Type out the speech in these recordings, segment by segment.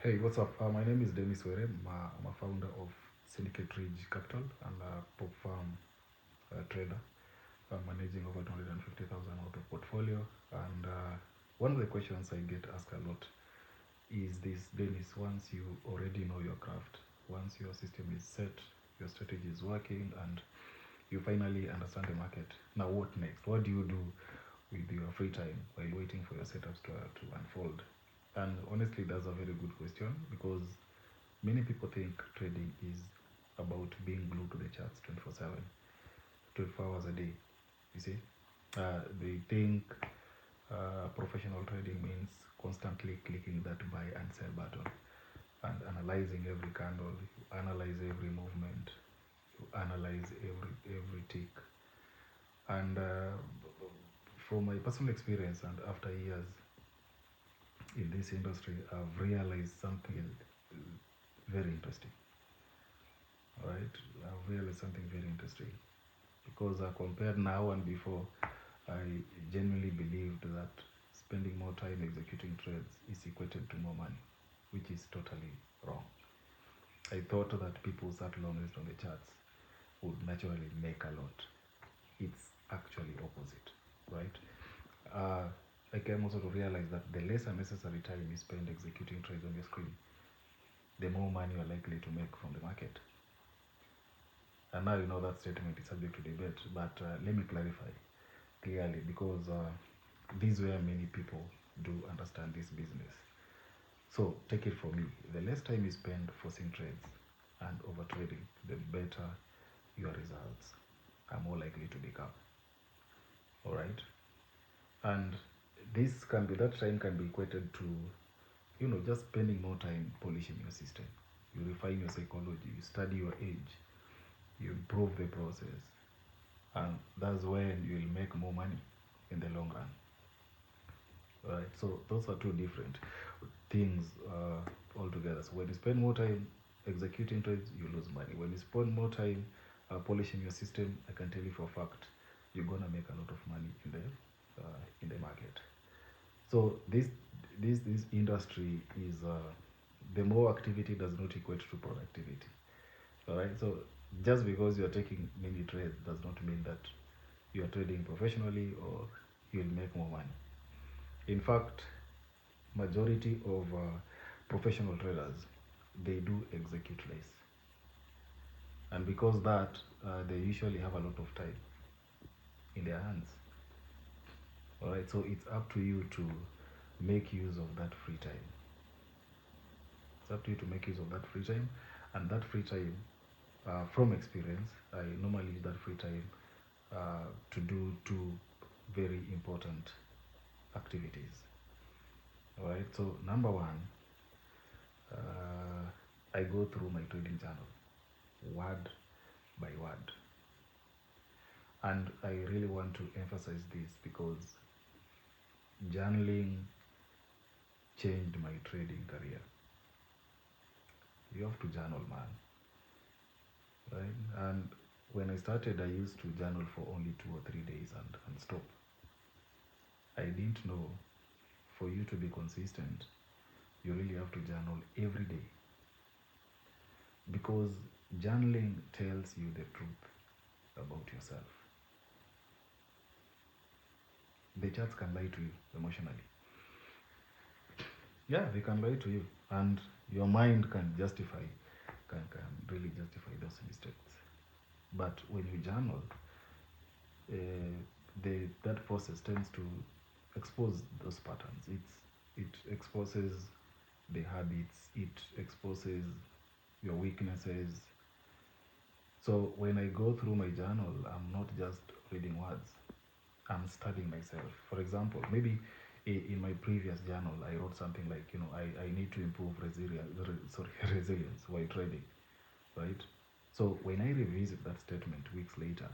Hey, what's up? My name is Dennis Were. I'm a founder of Syndicate Ridge Capital and a Pop Farm trader. I'm managing over 250,000 out of portfolio. And one of the questions I get asked a lot is this: Dennis, once you already know your craft, once your system is set, your strategy is working, and you finally understand the market, now what next? What do you do with your free time while waiting for your setups to unfold? And honestly, that's a very good question because many people think trading is about being glued to the charts 24/7, 24 hours a day. You see, they think professional trading means constantly clicking that buy and sell button and analyzing every candle, you analyze every movement, you analyze every tick. And from my personal experience and after years in this industry, I've realized something very interesting. All right, I've realized something very interesting because compared now and before, I genuinely believed that spending more time executing trades is equated to more money, which is totally wrong. I thought that people sat longest on the charts would naturally make a lot. It's actually opposite, right? Uh, I came also to realize that the less unnecessary time you spend executing trades on your screen, the more money you're likely to make from the market. And now you know that statement is subject to debate, but let me clarify clearly because this is where many people do understand this business. So take it from me, the less time you spend forcing trades and over trading, the better your results are more likely to become. All right, and that time can be equated to just spending more time polishing your system. You refine your psychology, you study your age, you improve the process, and that's when you'll make more money in the long run. Right, so those are two different things altogether. So when you spend more time executing trades, you lose money. When you spend more time polishing your system, I can tell you for a fact you're gonna make a lot of money in the market. So this industry is the more activity does not equate to productivity. All right, so just because you are taking many trades does not mean that you are trading professionally or you'll make more money. In fact, majority of professional traders, they do execute less, and because that they usually have a lot of time in their hands. All right, so it's up to you to make use of that free time. It's up to you to make use of that free time, and that free time, from experience, I normally use that free time to do two very important activities. All right, so number one, I go through my trading journal word by word. And I really want to emphasize this because journaling changed my trading career. You have to journal, man. Right? And when I started, I used to journal for only 2 or 3 days and stop. I didn't know for you to be consistent, you really have to journal every day because journaling tells you the truth about yourself. The charts can lie to you emotionally. Yeah, they can lie to you, and your mind can really justify those mistakes. But when you journal, that process tends to expose those patterns. It exposes the habits. It exposes your weaknesses. So when I go through my journal, I'm not just reading words. I'm studying myself. For example, maybe in my previous journal, I wrote something like, I need to improve resilience while trading, right? So when I revisit that statement weeks later,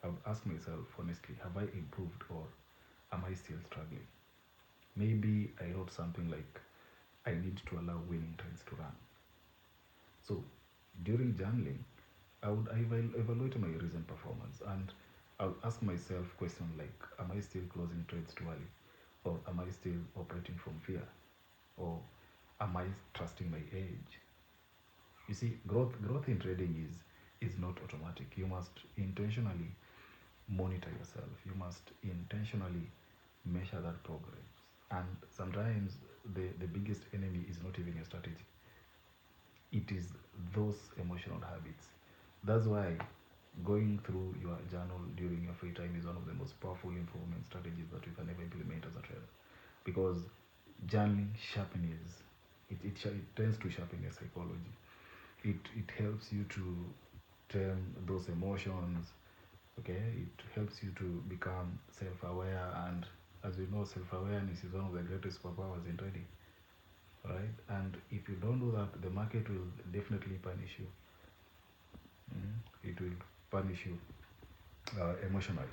I would ask myself honestly, have I improved or am I still struggling? Maybe I wrote something like, I need to allow winning trends to run. So during journaling, I will evaluate my recent performance and I'll ask myself questions like, am I still closing trades too early? Or am I still operating from fear? Or Am I trusting my edge? You see, growth in trading is not automatic. You must intentionally monitor yourself. You must intentionally measure that progress. And sometimes the biggest enemy is not even your strategy. It is those emotional habits. That's why going through your journal during your free time is one of the most powerful improvement strategies that you can ever implement as a trader. Because journaling sharpens, it tends to sharpen your psychology. It helps you to tame those emotions. Okay, it helps you to become self-aware, and as you know, self-awareness is one of the greatest superpowers in trading, right? And if you don't do that, the market will definitely punish you. It will punish you emotionally.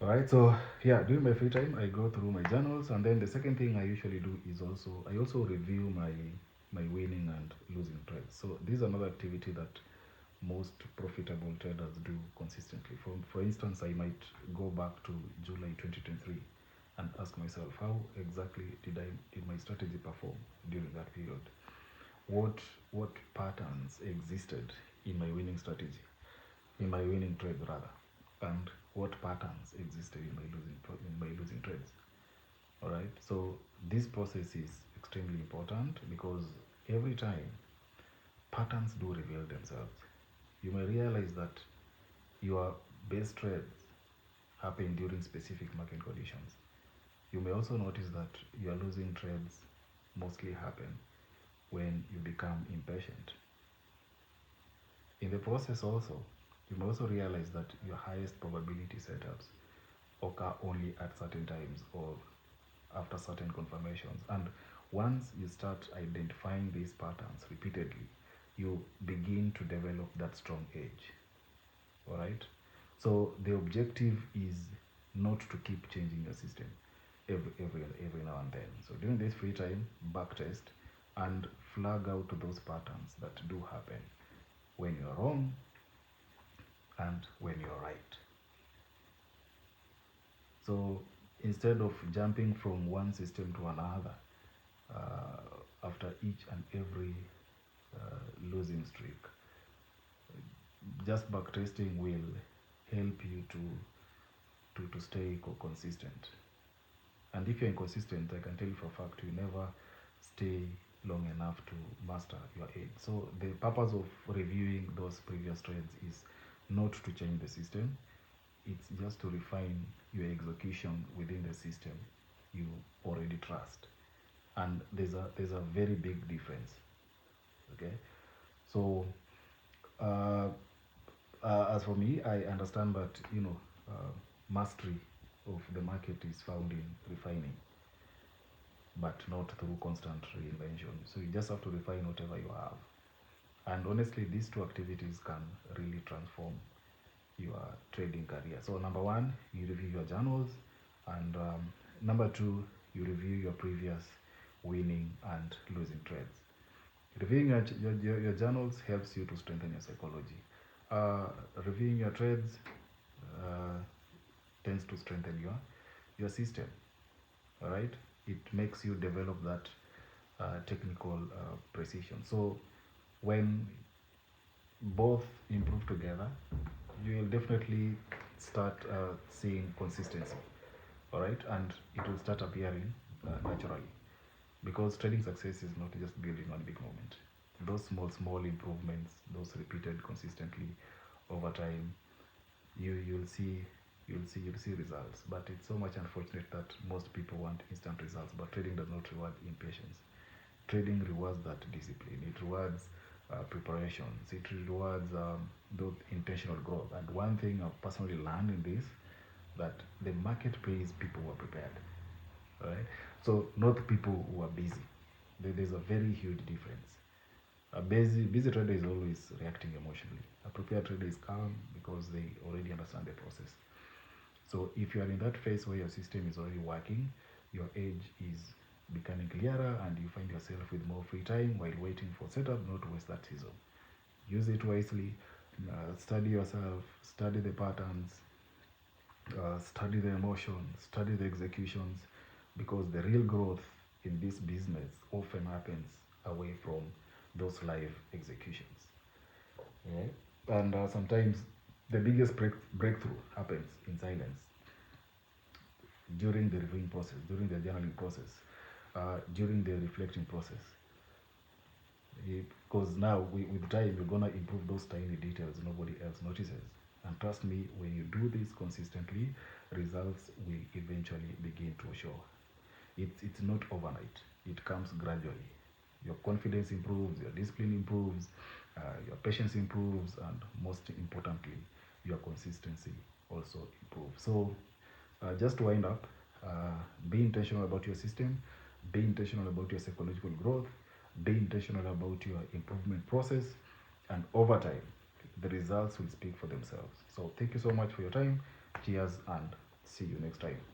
All right, so yeah, during my free time, I go through my journals, and then the second thing I usually do is I also review my winning and losing trades. So this is another activity that most profitable traders do consistently. For instance, I might go back to July 2023 and ask myself, how exactly did my strategy perform during that period? What patterns existed in my winning strategy, in my winning trades rather, and what patterns existed in my losing trades. All right. So this process is extremely important because every time patterns do reveal themselves, you may realize that your best trades happen during specific market conditions. You may also notice that your losing trades mostly happen when you become impatient. In the process also, you may also realize that your highest probability setups occur only at certain times or after certain confirmations. And once you start identifying these patterns repeatedly, you begin to develop that strong edge. All right. So the objective is not to keep changing your system every now and then. So during this free time, backtest and flag out those patterns that do happen when you're wrong and when you're right. So instead of jumping from one system to another after each and every losing streak, just backtesting will help you to stay consistent. And if you're inconsistent, I can tell you for a fact you never stay long enough to master your edge. So the purpose of reviewing those previous trades is not to change the system, it's just to refine your execution within the system you already trust. And there's a very big difference. Okay, so uh, as for me, I understand that mastery of the market is found in refining, but not through constant reinvention. So you just have to refine whatever you have. And honestly, these two activities can really transform your trading career. So number one, you review your journals, and number two, you review your previous winning and losing trades. Reviewing your journals helps you to strengthen your psychology. Reviewing your trades uh, tends to strengthen your system. All right, it makes you develop that technical precision. So when both improve together, you will definitely start seeing consistency. All right, and it will start appearing naturally, because trading success is not just building one big moment. Those small improvements, those repeated consistently over time, you'll see results. But it's so much unfortunate that most people want instant results, but trading does not reward impatience. Trading rewards that discipline. It rewards preparations. It rewards those intentional growth. And one thing I've personally learned in this, that the market pays people who are prepared. Right? So not people who are busy. There's a very huge difference. A busy trader is always reacting emotionally. A prepared trader is calm because they already understand the process. So if you are in that phase where your system is already working, your edge is becoming clearer, and you find yourself with more free time while waiting for setup, not to waste that season. Use it wisely, study yourself, study the patterns, study the emotions, study the executions, because the real growth in this business often happens away from those live executions. Yeah? And sometimes the biggest breakthrough happens in silence during the reviewing process, during the journaling process, during the reflecting process. Because now, with time, you're going to improve those tiny details nobody else notices. And trust me, when you do this consistently, results will eventually begin to show. It's not overnight, it comes gradually. Your confidence improves, your discipline improves, your patience improves, and most importantly, your consistency also improves. So, just to wind up, be intentional about your system, be intentional about your psychological growth, be intentional about your improvement process, and over time, the results will speak for themselves. So, thank you so much for your time. Cheers, and see you next time.